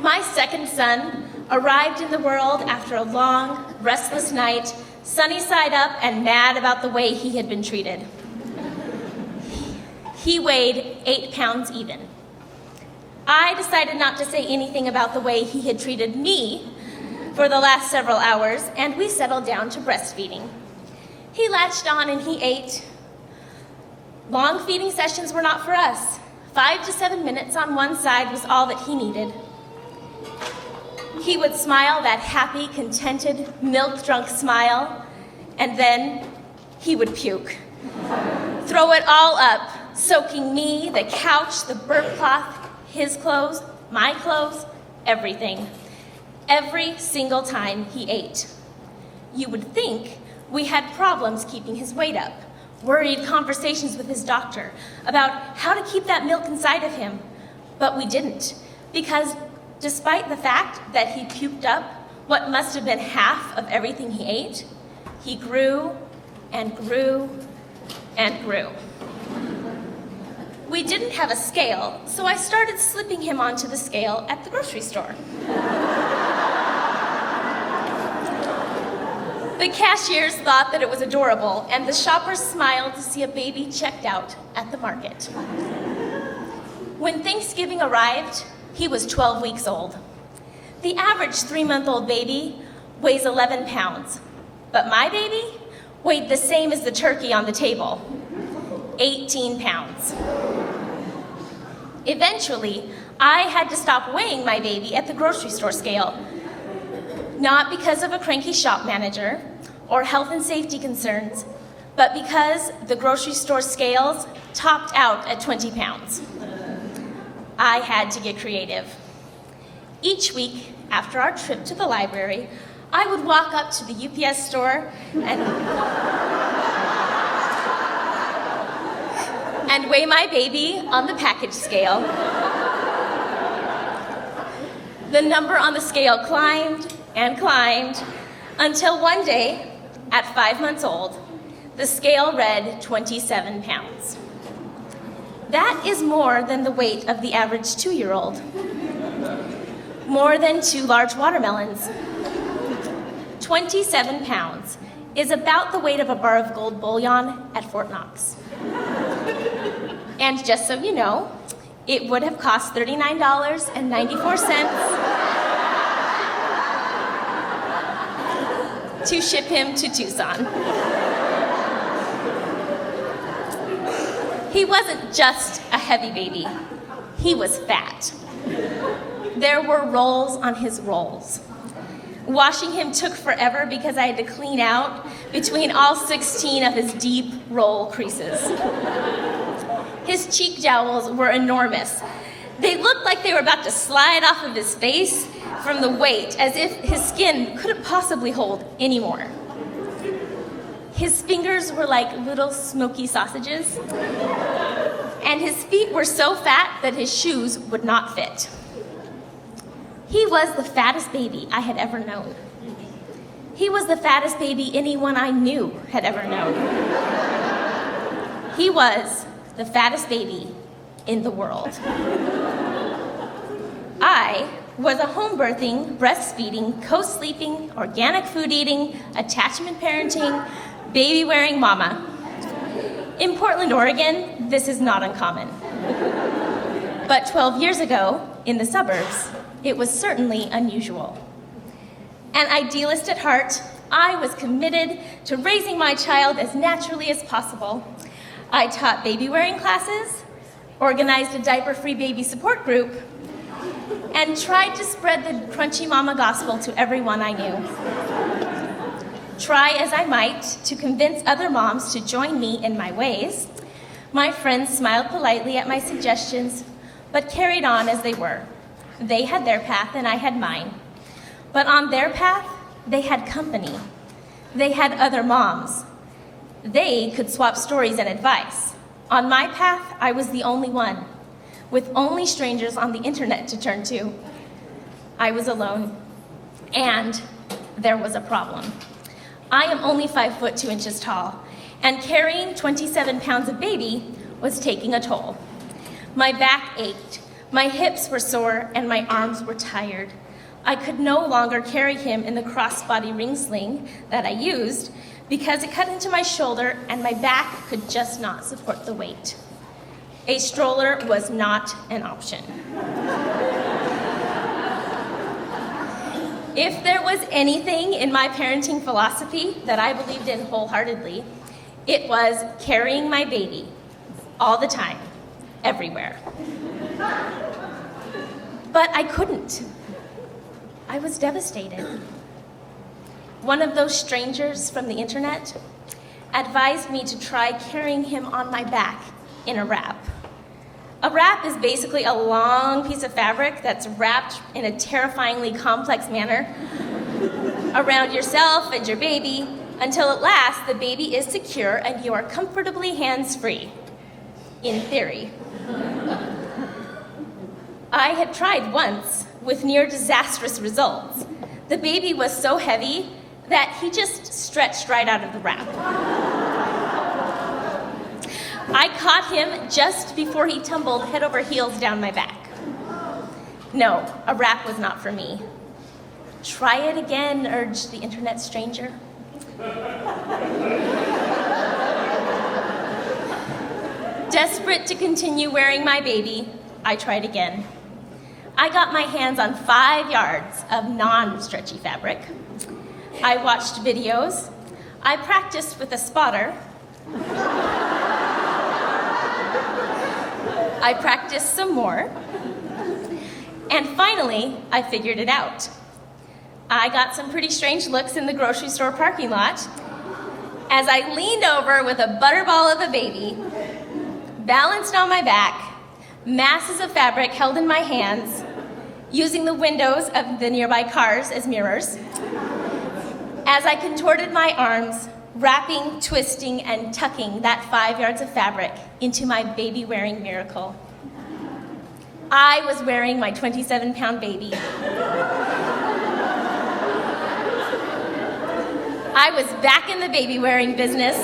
My second son arrived in the world after a long, restless night, sunny side up and mad about the way he had been treated. He weighed 8 pounds even. I decided not to say anything about the way he had treated me for the last several hours, and we settled down to breastfeeding. He latched on and he ate. Long feeding sessions were not for us. 5 to 7 minutes on one side was all that he needed. He would smile that happy, contented, milk-drunk smile, and then he would puke. Throw it all up, soaking me, the couch, the burp cloth, his clothes, my clothes, everything. Every single time he ate. You would think we had problems keeping his weight up, worried conversations with his doctor about how to keep that milk inside of him. But we didn't, because despite the fact that he puked up what must have been half of everything he ate, he grew and grew and grew. We didn't have a scale, so I started slipping him onto the scale at the grocery store. The cashiers thought that it was adorable, and the shoppers smiled to see a baby checked out at the market. When Thanksgiving arrived, he was 12 weeks old. The average 3-month-old baby weighs 11 pounds, but my baby weighed the same as the turkey on the table, 18 pounds. Eventually, I had to stop weighing my baby at the grocery store scale, not because of a cranky shop manager or health and safety concerns, but because the grocery store scales topped out at 20 pounds. I had to get creative. Each week, after our trip to the library, I would walk up to the UPS store and weigh my baby on the package scale. The number on the scale climbed and climbed until one day, at 5 months old, the scale read 27 pounds. That is more than the weight of the average 2-year-old. More than 2 large watermelons. 27 pounds is about the weight of a bar of gold bullion at Fort Knox. And just so you know, it would have cost $39.94 to ship him to Tucson. He wasn't just a heavy baby, he was fat. There were rolls on his rolls. Washing him took forever because I had to clean out between all 16 of his deep roll creases. His cheek jowls were enormous. They looked like they were about to slide off of his face from the weight, as if his skin couldn't possibly hold any more. His fingers were like little smoky sausages, and his feet were so fat that his shoes would not fit. He was the fattest baby I had ever known. He was the fattest baby anyone I knew had ever known. He was the fattest baby in the world. I was a home-birthing, breastfeeding, co-sleeping, organic food-eating, attachment parenting, baby-wearing mama. In Portland, Oregon, this is not uncommon. But 12 years ago, in the suburbs, it was certainly unusual. An idealist at heart, I was committed to raising my child as naturally as possible. I taught baby-wearing classes, organized a diaper-free baby support group, and tried to spread the crunchy mama gospel to everyone I knew. Try as I might to convince other moms to join me in my ways, my friends smiled politely at my suggestions, but carried on as they were. They had their path and I had mine. But on their path, they had company. They had other moms. They could swap stories and advice. On my path, I was the only one, with only strangers on the internet to turn to. I was alone, and there was a problem. I am only 5 foot 2 inches tall, and carrying 27 pounds of baby was taking a toll. My back ached, My hips were sore and my arms were tired. I could no longer carry him in the crossbody ring sling that I used because it cut into my shoulder and my back could just not support the weight. A stroller was not an option. If there was anything in my parenting philosophy that I believed in wholeheartedly, it was carrying my baby all the time, everywhere. But I couldn't. I was devastated. One of those strangers from the internet advised me to try carrying him on my back in a wrap. A wrap is basically a long piece of fabric that's wrapped in a terrifyingly complex manner around yourself and your baby until at last the baby is secure and you are comfortably hands-free, in theory. I had tried once with near disastrous results. The baby was so heavy that he just stretched right out of the wrap. I caught him just before he tumbled head over heels down my back. No, a wrap was not for me. Try it again, urged the internet stranger. Desperate to continue wearing my baby, I tried again. I got my hands on 5 yards of non-stretchy fabric. I watched videos. I practiced with a spotter. I practiced some more. And finally, I figured it out. I got some pretty strange looks in the grocery store parking lot as I leaned over with a butterball of a baby, balanced on my back, masses of fabric held in my hands, using the windows of the nearby cars as mirrors, as I contorted my arms, wrapping, twisting, and tucking that 5 yards of fabric into my baby-wearing miracle. I was wearing my 27-pound baby. I was back in the baby-wearing business.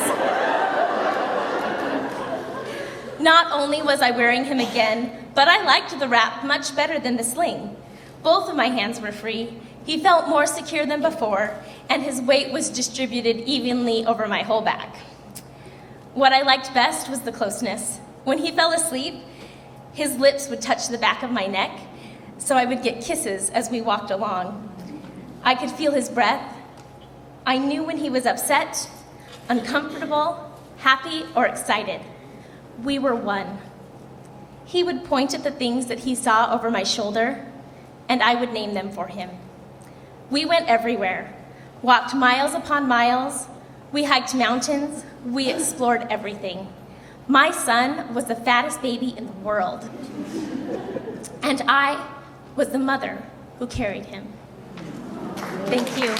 Not only was I wearing him again, but I liked the wrap much better than the sling. Both of my hands were free. He felt more secure than before, and his weight was distributed evenly over my whole back. What I liked best was the closeness. When he fell asleep, his lips would touch the back of my neck, so I would get kisses as we walked along. I could feel his breath. I knew when he was upset, uncomfortable, happy, or excited. We were one. He would point at the things that he saw over my shoulder, and I would name them for him. We went everywhere, walked miles upon miles. We hiked mountains. We explored everything. My son was the fattest baby in the world, and I was the mother who carried him. Thank you.